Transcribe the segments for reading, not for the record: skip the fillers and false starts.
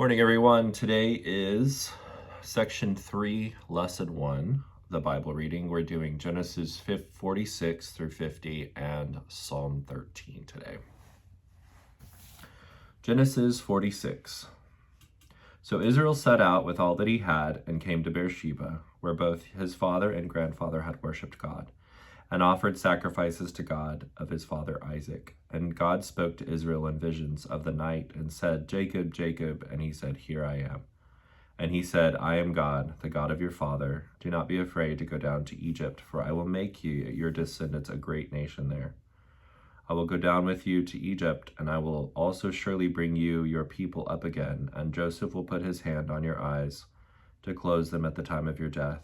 Morning, everyone. Today is section 3, lesson 1, the Bible reading. We're doing Genesis 46 through 50 and Psalm 13 today. Genesis 46. So Israel set out with all that he had and came to Beersheba, where both his father and grandfather had worshipped God, and offered sacrifices to God of his father Isaac. And God spoke to Israel in visions of the night and said, Jacob, Jacob. And he said, Here I am. And he said, I am God, the God of your father. Do not be afraid to go down to Egypt, for I will make you, your descendants, a great nation there. I will go down with you to Egypt, and I will also surely bring you, your people, up again. And Joseph will put his hand on your eyes to close them at the time of your death.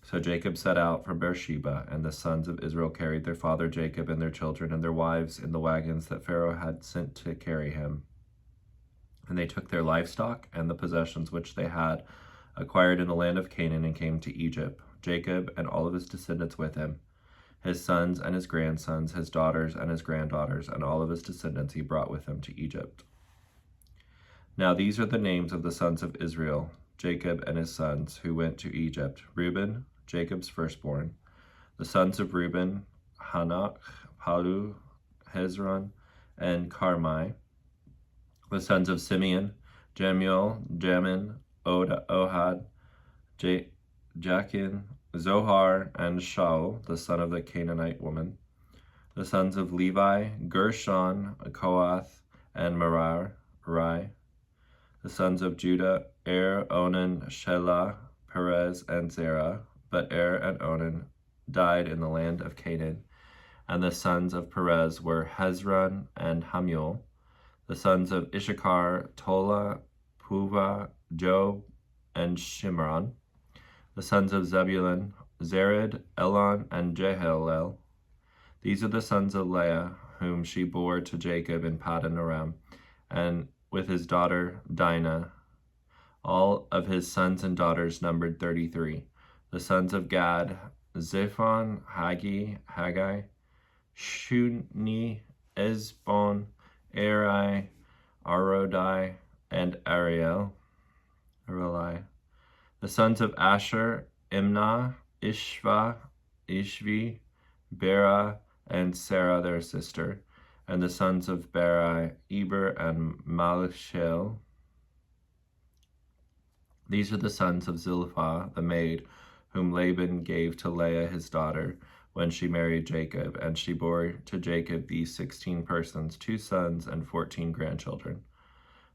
So Jacob set out from Beersheba, and the sons of Israel carried their father Jacob and their children and their wives in the wagons that Pharaoh had sent to carry him. And they took their livestock and the possessions which they had acquired in the land of Canaan and came to Egypt, Jacob and all of his descendants with him, his sons and his grandsons, his daughters and his granddaughters, and all of his descendants he brought with him to Egypt. Now these are the names of the sons of Israel, Jacob and his sons, who went to Egypt: Reuben, Jacob's firstborn. The sons of Reuben, Hanok, Palu, Hezron, and Carmi. The sons of Simeon, Jemuel, Jamin, Ohad, Jachin, Zohar, and Shaul, the son of the Canaanite woman. The sons of Levi, Gershon, Kohath, and Merari. The sons of Judah, Onan, Shelah, Perez, and Zerah. But and Onan died in the land of Canaan. And the sons of Perez were Hezron and Hamuel. The sons of Issachar, Tola, Puvah, Job, and Shimron. The sons of Zebulun, Zered, Elon, and Jehalel. These are the sons of Leah, whom she bore to Jacob in Paddan Aram, and with his daughter Dinah. All of his sons and daughters numbered 33. The sons of Gad, Zephon, Haggai, Shuni, Ezbon, Eri, Arodai, and Ariel. The sons of Asher, Imnah, Ishvi, Bera, and Sarah their sister. And the sons of Beri, Eber, and Malchel. These are the sons of Zilpah, the maid, whom Laban gave to Leah his daughter when she married Jacob, and she bore to Jacob these 16 persons, 2 sons and 14 grandchildren.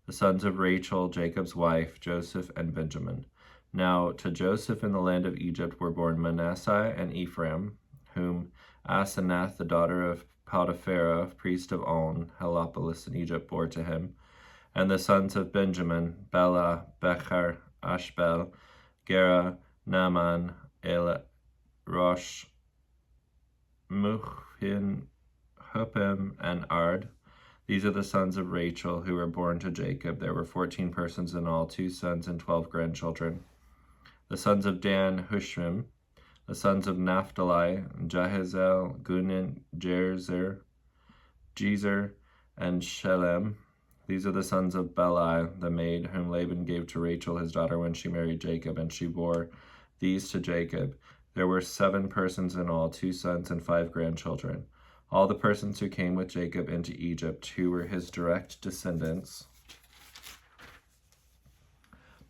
The sons of Rachel, Jacob's wife, Joseph and Benjamin. Now to Joseph in the land of Egypt were born Manasseh and Ephraim, whom Asenath, the daughter of Potiphera, priest of On, Heliopolis in Egypt, bore to him. And the sons of Benjamin, Bela, Becher, Ashbel, Gera, Naaman, Rosh, Muhin, Huppim, and Ard. These are the sons of Rachel, who were born to Jacob. There were 14 persons in all, 2 sons and 12 grandchildren. The sons of Dan, Hushim. The sons of Naphtali, Jahazel, Gunin, Jezer, and Shelem. These are the sons of Belai, the maid whom Laban gave to Rachel his daughter when she married Jacob, and she bore these to Jacob. There were 7 persons in all, 2 sons and 5 grandchildren. All the persons who came with Jacob into Egypt, who were his direct descendants,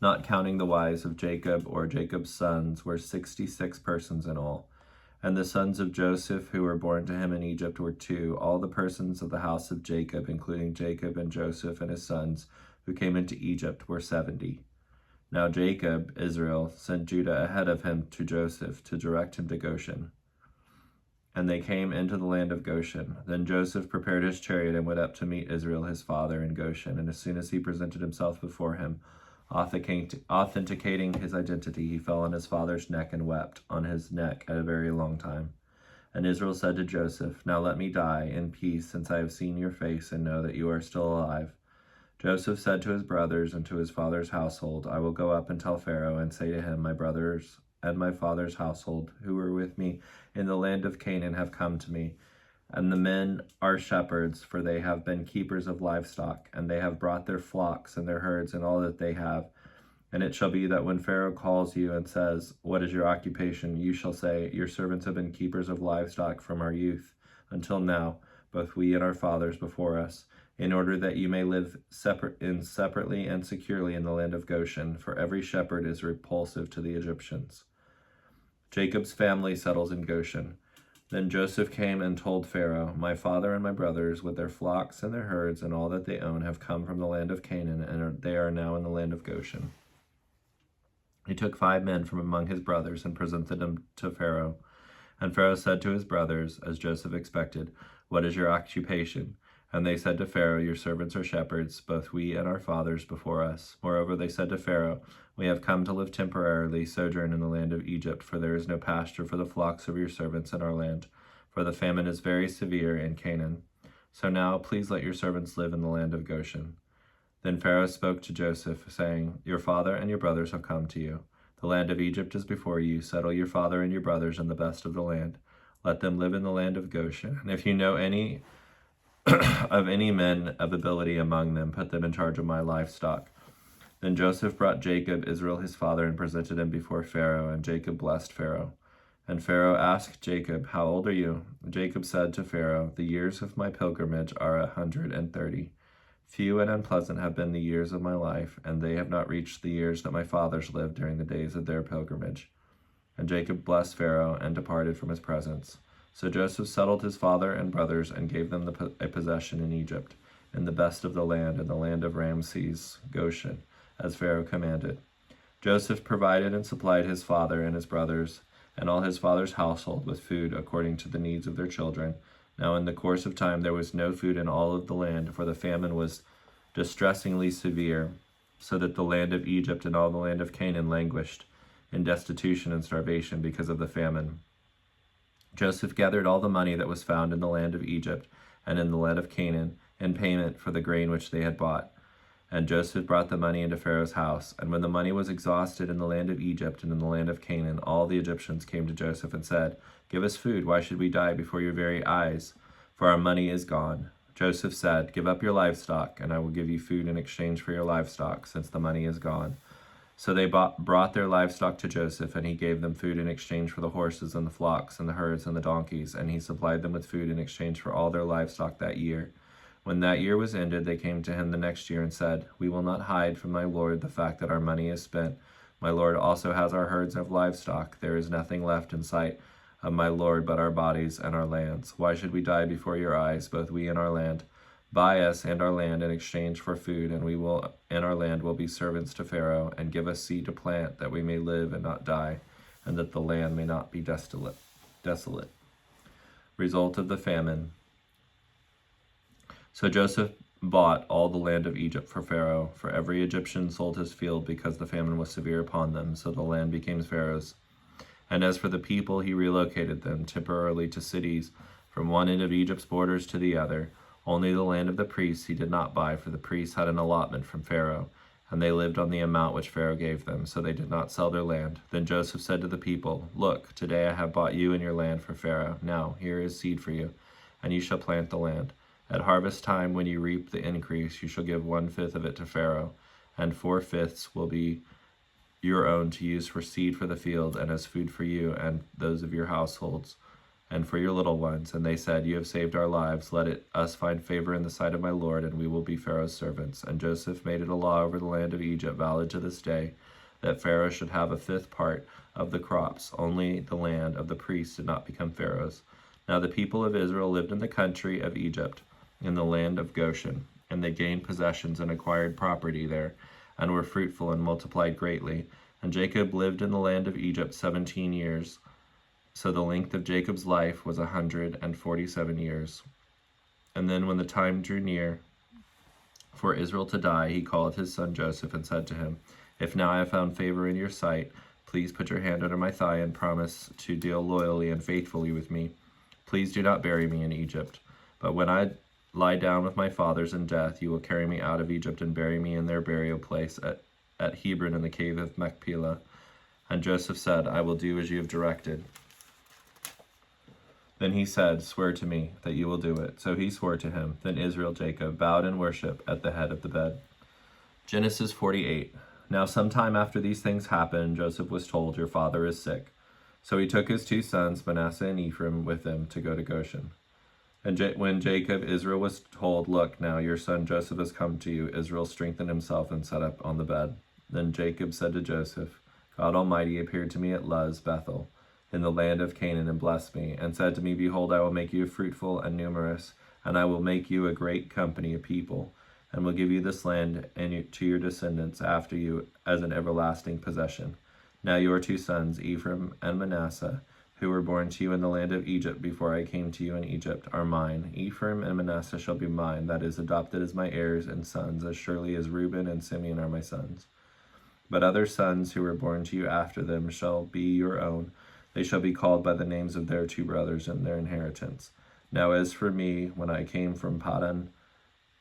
not counting the wives of Jacob or Jacob's sons, were 66 persons in all. And the sons of Joseph who were born to him in Egypt were 2. All the persons of the house of Jacob, including Jacob and Joseph and his sons, who came into Egypt, were 70. Now Jacob, Israel, sent Judah ahead of him to Joseph to direct him to Goshen. And they came into the land of Goshen. Then Joseph prepared his chariot and went up to meet Israel his father in Goshen. And as soon as he presented himself before him, authenticating his identity, he fell on his father's neck and wept on his neck a very long time. And Israel said to Joseph, Now let me die in peace, since I have seen your face and know that you are still alive. Joseph said to his brothers and to his father's household, I will go up and tell Pharaoh and say to him, My brothers and my father's household, who were with me in the land of Canaan, have come to me. And the men are shepherds, for they have been keepers of livestock, and they have brought their flocks and their herds and all that they have. And it shall be that when Pharaoh calls you and says, What is your occupation? You shall say, Your servants have been keepers of livestock from our youth until now, both we and our fathers before us, in order that you may live separately and securely in the land of Goshen, for every shepherd is repulsive to the Egyptians. Jacob's family settles in Goshen. Then Joseph came and told Pharaoh, My father and my brothers, with their flocks and their herds and all that they own, have come from the land of Canaan, and they are now in the land of Goshen. He took 5 men from among his brothers and presented them to Pharaoh. And Pharaoh said to his brothers, as Joseph expected, What is your occupation? And they said to Pharaoh, Your servants are shepherds, both we and our fathers before us. Moreover, they said to Pharaoh, We have come to live temporarily, sojourn in the land of Egypt, for there is no pasture for the flocks of your servants in our land, for the famine is very severe in Canaan. So now please let your servants live in the land of Goshen. Then Pharaoh spoke to Joseph, saying, Your father and your brothers have come to you. The land of Egypt is before you. Settle your father and your brothers in the best of the land. Let them live in the land of Goshen. And if you know any of any men of ability among them, put them in charge of my livestock. Then Joseph brought Jacob, Israel his father, and presented him before Pharaoh, and Jacob blessed Pharaoh. And Pharaoh asked Jacob, How old are you? Jacob said to Pharaoh, The years of my pilgrimage are 130. Few and unpleasant have been the years of my life, and they have not reached the years that my fathers lived during the days of their pilgrimage. And Jacob blessed Pharaoh and departed from his presence. So Joseph settled his father and brothers and gave them a possession in Egypt, in the best of the land, in the land of Ramses, Goshen, as Pharaoh commanded. Joseph provided and supplied his father and his brothers and all his father's household with food according to the needs of their children. Now in the course of time there was no food in all of the land, for the famine was distressingly severe, so that the land of Egypt and all the land of Canaan languished in destitution and starvation because of the famine. Joseph gathered all the money that was found in the land of Egypt and in the land of Canaan in payment for the grain which they had bought. And Joseph brought the money into Pharaoh's house. And when the money was exhausted in the land of Egypt and in the land of Canaan, all the Egyptians came to Joseph and said, Give us food. Why should we die before your very eyes? For our money is gone. Joseph said, Give up your livestock, and I will give you food in exchange for your livestock, since the money is gone. So they brought their livestock to Joseph, and he gave them food in exchange for the horses and the flocks and the herds and the donkeys, and he supplied them with food in exchange for all their livestock that year. When that year was ended, they came to him the next year and said, We will not hide from my lord the fact that our money is spent. My lord also has our herds of livestock. There is nothing left in sight of my lord but our bodies and our lands. Why should we die before your eyes, both we and our land? Buy us and our land in exchange for food, and we will and our land will be servants to Pharaoh, and give us seed to plant, that we may live and not die, and that the land may not be desolate. Result of the famine. So Joseph bought all the land of Egypt for Pharaoh, for every Egyptian sold his field because the famine was severe upon them, so the land became Pharaoh's. And as for the people, he relocated them temporarily to cities from one end of Egypt's borders to the other. Only the land of the priests he did not buy, for the priests had an allotment from Pharaoh, and they lived on the amount which Pharaoh gave them, so they did not sell their land. Then Joseph said to the people, Look, today I have bought you and your land for Pharaoh. Now here is seed for you, and you shall plant the land. At harvest time, when you reap the increase, you shall give 1/5 of it to Pharaoh, and 4/5 will be your own to use for seed for the field, and as food for you and those of your households, and for your little ones. And they said, You have saved our lives. Let us find favor in the sight of my lord, and we will be Pharaoh's servants. And Joseph made it a law over the land of Egypt, valid to this day, that Pharaoh should have 1/5 part of the crops. Only the land of the priests did not become Pharaoh's. Now the people of Israel lived in the country of Egypt, in the land of Goshen, and they gained possessions and acquired property there, and were fruitful and multiplied greatly. And Jacob lived in the land of Egypt 17 years. So the length of Jacob's life was 147 years. And then when the time drew near for Israel to die, he called his son Joseph and said to him, If now I have found favor in your sight, please put your hand under my thigh and promise to deal loyally and faithfully with me. Please do not bury me in Egypt. But when I lie down with my fathers in death, you will carry me out of Egypt and bury me in their burial place at Hebron in the cave of Machpelah. And Joseph said, I will do as you have directed. Then he said, "Swear to me that you will do it." So he swore to him. Then Israel, Jacob, bowed in worship at the head of the bed. Genesis 48. Now sometime after these things happened, Joseph was told, "Your father is sick." So he took his two sons, Manasseh and Ephraim, with him to go to Goshen. And when Jacob, Israel was told, "Look, now your son Joseph has come to you," Israel strengthened himself and sat up on the bed. Then Jacob said to Joseph, "God Almighty appeared to me at Luz, Bethel, in the land of Canaan, and blessed me, and said to me, Behold, I will make you fruitful and numerous, and I will make you a great company of people, and will give you this land and to your descendants after you as an everlasting possession. Now your two sons, Ephraim and Manasseh, who were born to you in the land of Egypt before I came to you in Egypt, are mine. Ephraim and Manasseh shall be mine, that is, adopted as my heirs and sons, as surely as Reuben and Simeon are my sons. But other sons who were born to you after them shall be your own. They shall be called by the names of their two brothers and their inheritance. Now as for me, when I came from Padan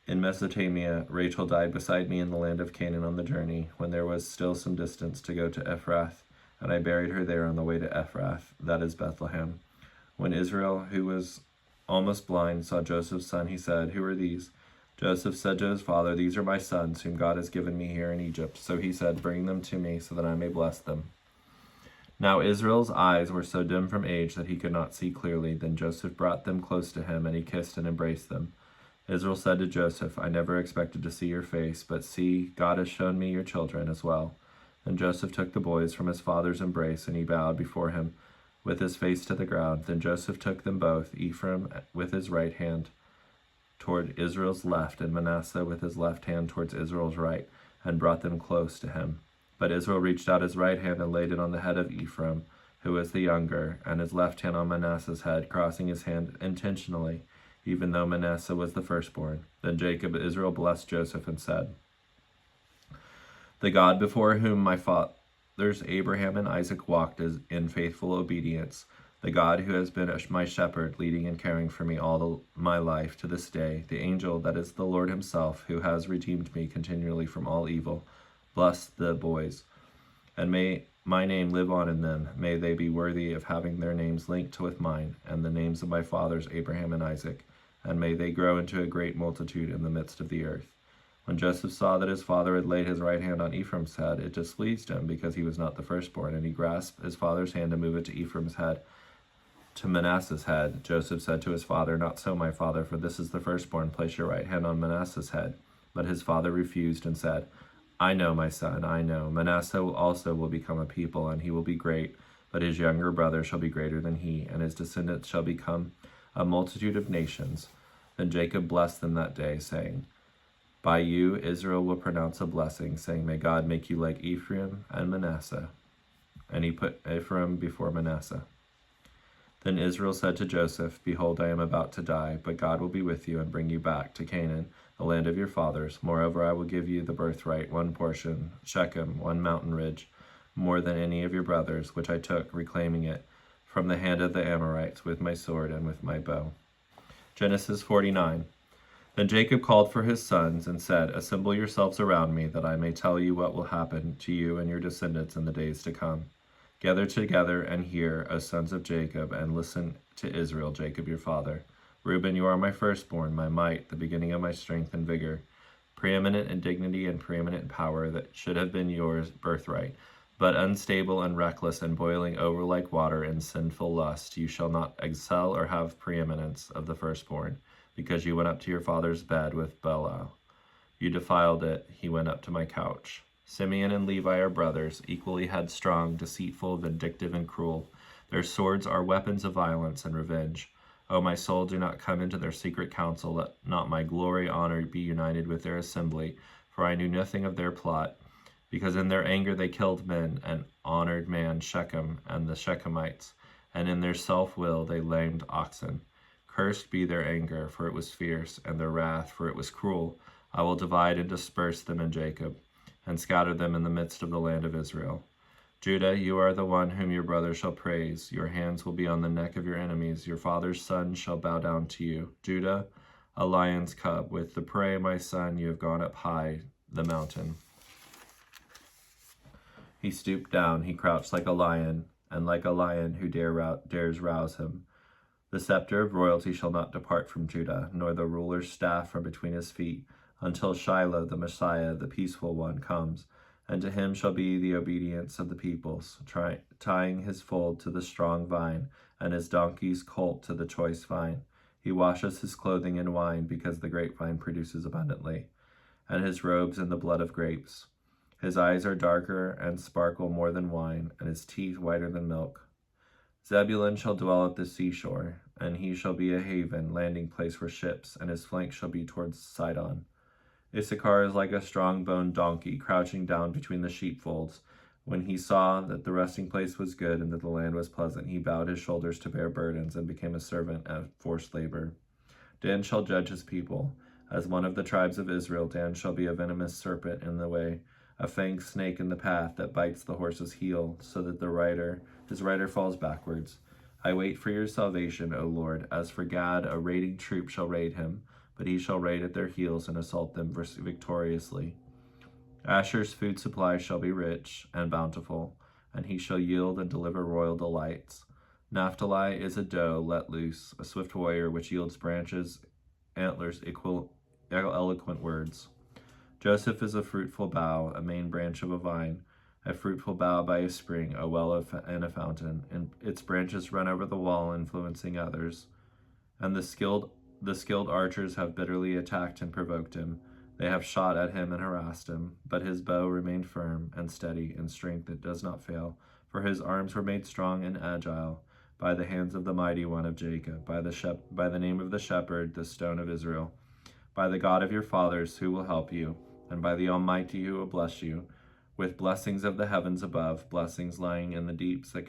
in Mesopotamia, Rachel died beside me in the land of Canaan on the journey, when there was still some distance to go to Ephrath, and I buried her there on the way to Ephrath, that is Bethlehem. When Israel, who was almost blind, saw Joseph's son, he said, "Who are these?" Joseph said to his father, "These are my sons, whom God has given me here in Egypt." So he said, "Bring them to me, so that I may bless them." Now Israel's eyes were so dim from age that he could not see clearly. Then Joseph brought them close to him, and he kissed and embraced them. Israel said to Joseph, "I never expected to see your face, but see, God has shown me your children as well." Then Joseph took the boys from his father's embrace, and he bowed before him with his face to the ground. Then Joseph took them both, Ephraim with his right hand toward Israel's left, and Manasseh with his left hand towards Israel's right, and brought them close to him. But Israel reached out his right hand and laid it on the head of Ephraim, who was the younger, and his left hand on Manasseh's head, crossing his hand intentionally, even though Manasseh was the firstborn. Then Israel blessed Joseph and said, "The God before whom my fathers Abraham and Isaac walked in faithful obedience, the God who has been my shepherd, leading and caring for me all my life to this day, the angel that is the Lord himself, who has redeemed me continually from all evil, bless the boys, and may my name live on in them. May they be worthy of having their names linked with mine, and the names of my fathers Abraham and Isaac, and may they grow into a great multitude in the midst of the earth." When Joseph saw that his father had laid his right hand on Ephraim's head, it displeased him, because he was not the firstborn, and he grasped his father's hand to move it to Ephraim's head, to Manasseh's head. Joseph said to his father, "Not so, my father, for this is the firstborn. Place your right hand on Manasseh's head." But his father refused and said, "I know, my son, I know. Manasseh also will become a people, and he will be great, but his younger brother shall be greater than he, and his descendants shall become a multitude of nations." Then Jacob blessed them that day, saying, "By you Israel will pronounce a blessing, saying, May God make you like Ephraim and Manasseh." And he put Ephraim before Manasseh. Then Israel said to Joseph, "Behold, I am about to die, but God will be with you and bring you back to Canaan, the land of your fathers. Moreover, I will give you the birthright, one portion, Shechem, one mountain ridge, more than any of your brothers, which I took, reclaiming it from the hand of the Amorites with my sword and with my bow." Genesis 49. Then Jacob called for his sons and said, "Assemble yourselves around me, that I may tell you what will happen to you and your descendants in the days to come. Gather together and hear, O sons of Jacob, and listen to Israel, Jacob your father. Reuben, you are my firstborn, my might, the beginning of my strength and vigor, preeminent in dignity and preeminent in power, that should have been yours birthright. But unstable and reckless and boiling over like water in sinful lust, you shall not excel or have preeminence of the firstborn, because you went up to your father's bed with Belial. You defiled it, he went up to my couch. Simeon and Levi are brothers, equally headstrong, deceitful, vindictive, and cruel. Their swords are weapons of violence and revenge. O my soul, do not come into their secret council. Let not my glory honor be united with their assembly, for I knew nothing of their plot. Because in their anger they killed men, and honored man Shechem and the Shechemites, and in their self-will they lamed oxen. Cursed be their anger, for it was fierce, and their wrath, for it was cruel. I will divide and disperse them in Jacob, and scatter them in the midst of the land of Israel. Judah, you are the one whom your brother shall praise. Your hands will be on the neck of your enemies. Your father's son shall bow down to you. Judah, a lion's cub. With the prey, my son, you have gone up high the mountain. He stooped down, he crouched like a lion, and like a lion who dares rouse him. The scepter of royalty shall not depart from Judah, nor the ruler's staff from between his feet, until Shiloh, the Messiah, the peaceful one, comes. And to him shall be the obedience of the peoples, tying his foal to the strong vine, and his donkey's colt to the choice vine. He washes his clothing in wine, because the grapevine produces abundantly, and his robes in the blood of grapes. His eyes are darker and sparkle more than wine, and his teeth whiter than milk. Zebulun shall dwell at the seashore, and he shall be a haven, landing place for ships, and his flank shall be towards Sidon. Issachar is like a strong-boned donkey, crouching down between the sheepfolds. When he saw that the resting place was good and that the land was pleasant, he bowed his shoulders to bear burdens and became a servant at forced labor. Dan shall judge his people. As one of the tribes of Israel, Dan shall be a venomous serpent in the way, a fanged snake in the path that bites the horse's heel, so that his rider falls backwards. I wait for your salvation, O Lord. As for Gad, a raiding troop shall raid him, but he shall raid at their heels and assault them victoriously. Asher's food supply shall be rich and bountiful, and he shall yield and deliver royal delights. Naphtali is a doe let loose, a swift warrior which yields branches, antlers, eloquent words. Joseph is a fruitful bough, a main branch of a vine, a fruitful bough by a spring, a well and a fountain, and its branches run over the wall, influencing others. And the skilled archers have bitterly attacked and provoked him. They have shot at him and harassed him, but his bow remained firm and steady in strength that does not fail, for his arms were made strong and agile by the hands of the mighty one of Jacob, by the name of the shepherd, the stone of Israel, by the God of your fathers who will help you, and by the Almighty who will bless you, with blessings of the heavens above, blessings lying in the deeps that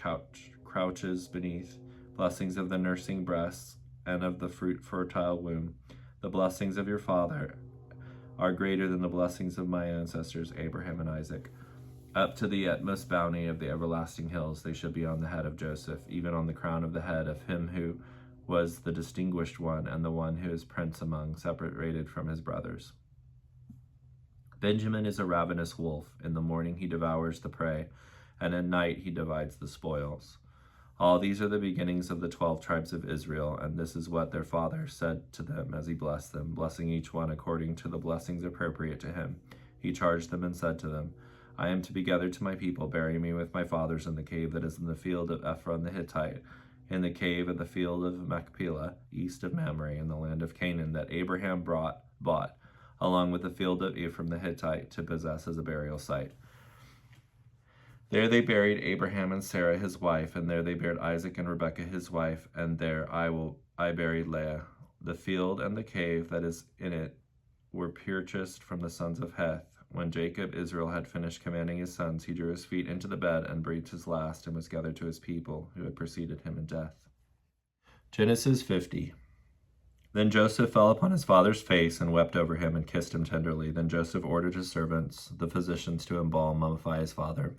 crouches beneath, blessings of the nursing breasts and of the fertile womb. The blessings of your father are greater than the blessings of my ancestors Abraham and Isaac. Up to the utmost bounty of the everlasting hills they shall be on the head of Joseph, even on the crown of the head of him who was the distinguished one and the one who is prince among, separated from his brothers. Benjamin is a ravenous wolf. In the morning he devours the prey, and at night he divides the spoils. All these are the beginnings of the 12 tribes of Israel, and this is what their father said to them as he blessed them, blessing each one according to the blessings appropriate to him. He charged them and said to them, I am to be gathered to my people. Bury me with my fathers in the cave that is in the field of Ephron the Hittite, in the cave of the field of Machpelah, east of Mamre, in the land of Canaan, that Abraham bought, along with the field of Ephraim the Hittite, to possess as a burial site. There they buried Abraham and Sarah his wife, and there they buried Isaac and Rebekah his wife, and there I buried Leah. The field and the cave that is in it were purchased from the sons of Heth. When Jacob Israel had finished commanding his sons, he drew his feet into the bed and breathed his last, and was gathered to his people who had preceded him in death. Genesis 50. Then Joseph fell upon his father's face and wept over him and kissed him tenderly. Then Joseph ordered his servants, the physicians, to mummify his father.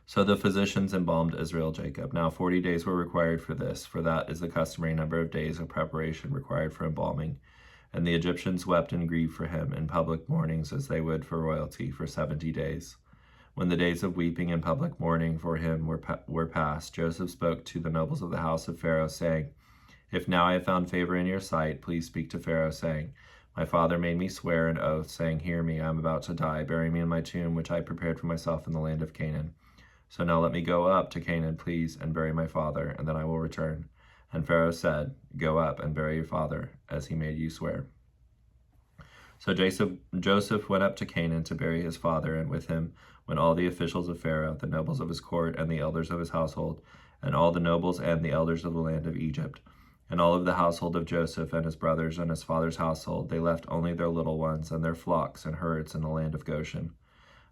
So the physicians embalmed Israel Jacob. Now 40 days were required for this, for that is the customary number of days of preparation required for embalming. And the Egyptians wept and grieved for him in public mournings as they would for royalty for 70 days. When the days of weeping and public mourning for him were past, Joseph spoke to the nobles of the house of Pharaoh, saying, If now I have found favor in your sight, please speak to Pharaoh, saying, My father made me swear an oath, saying, Hear me, I am about to die. Bury me in my tomb, which I prepared for myself in the land of Canaan. So now let me go up to Canaan, please, and bury my father, and then I will return. And Pharaoh said, Go up and bury your father, as he made you swear. So Joseph went up to Canaan to bury his father, and with him went all the officials of Pharaoh, the nobles of his court, and the elders of his household, and all the nobles and the elders of the land of Egypt, and all of the household of Joseph and his brothers and his father's household. They left only their little ones and their flocks and herds in the land of Goshen.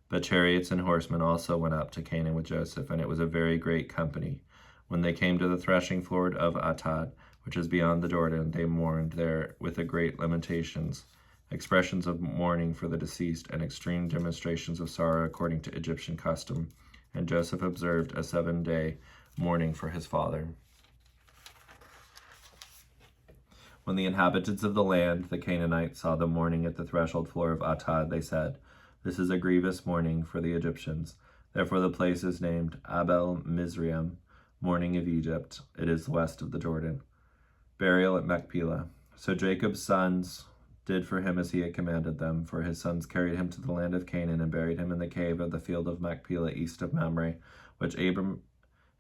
But chariots and horsemen also went up to Canaan with Joseph, and it was a very great company. When they came to the threshing floor of Atad, which is beyond the Jordan, they mourned there with a great lamentations, expressions of mourning for the deceased, and extreme demonstrations of sorrow according to Egyptian custom. And Joseph observed a 7-day mourning for his father. When the inhabitants of the land, the Canaanites, saw them mourning at the threshold floor of Atad, they said, This is a grievous mourning for the Egyptians. Therefore the place is named Abel Mizraim, morning of Egypt. It is west of the Jordan. Burial at Machpelah. So Jacob's sons did for him as he had commanded them, for his sons carried him to the land of Canaan and buried him in the cave of the field of Machpelah east of Mamre, which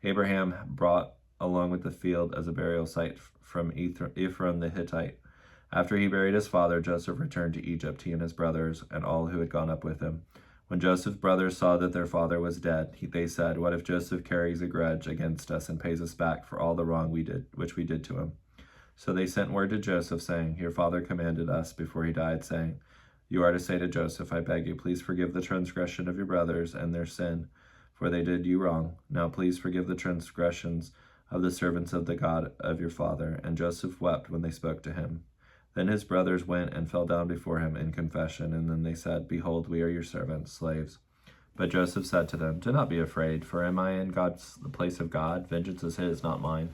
Abraham brought along with the field as a burial site from Ephron the Hittite. After he buried his father, Joseph returned to Egypt, he and his brothers, and all who had gone up with him. When Joseph's brothers saw that their father was dead, they said, "What if Joseph carries a grudge against us and pays us back for all the wrong which we did to him?" So they sent word to Joseph, saying, "Your father commanded us before he died, saying, 'You are to say to Joseph, I beg you, please forgive the transgression of your brothers and their sin, for they did you wrong. Now please forgive the transgressions of the servants of the God of your father.' And Joseph wept when they spoke to him. Then his brothers went and fell down before him in confession, and then they said, 'Behold, we are your servants, slaves.' But Joseph said to them, 'Do not be afraid, for am I in the place of God? Vengeance is his, not mine.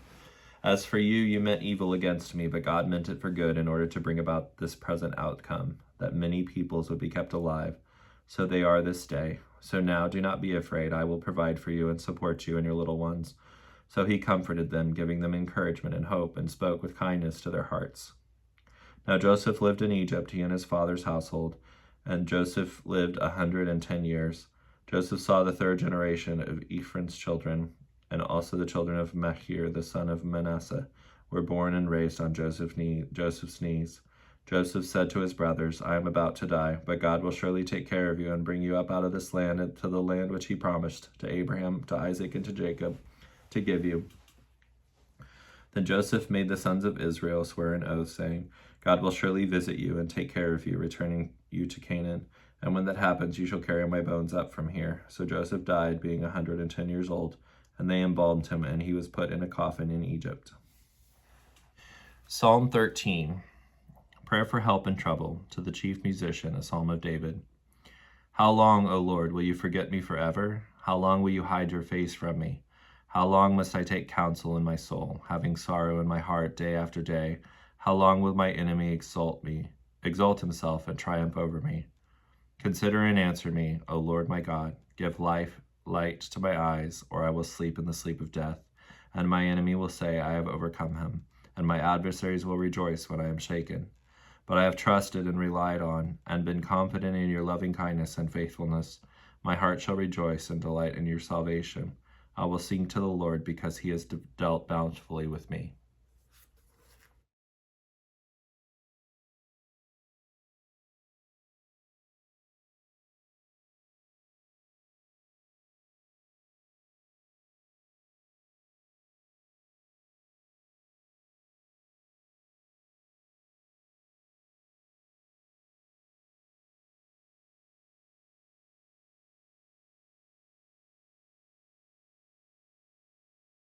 As for you, you meant evil against me, but God meant it for good in order to bring about this present outcome, that many peoples would be kept alive. So they are this day. So now do not be afraid. I will provide for you and support you and your little ones.' So he comforted them, giving them encouragement and hope, and spoke with kindness to their hearts. Now Joseph lived in Egypt, he and his father's household, and Joseph lived 110 years. Joseph saw the third generation of Ephraim's children, and also the children of Machir, the son of Manasseh, were born and raised on Joseph's knees. Joseph said to his brothers, 'I am about to die, but God will surely take care of you and bring you up out of this land and to the land which he promised to Abraham, to Isaac, and to Jacob to give you.' Then Joseph made the sons of Israel swear an oath, saying, 'God will surely visit you and take care of you, returning you to Canaan. And when that happens, you shall carry my bones up from here.' So Joseph died, being 110 years old, and they embalmed him, and he was put in a coffin in Egypt." Psalm 13. Prayer for help in trouble, to the chief musician, a psalm of David. How long, O Lord, will you forget me forever? How long will you hide your face from me? How long must I take counsel in my soul, having sorrow in my heart day after day? How long will my enemy exalt himself and triumph over me? Consider and answer me, O Lord my God. Give light to my eyes, or I will sleep in the sleep of death. And my enemy will say, I have overcome him, and my adversaries will rejoice when I am shaken. But I have trusted and relied on, and been confident in your loving kindness and faithfulness. My heart shall rejoice and delight in your salvation. I will sing to the Lord because he has dealt bountifully with me.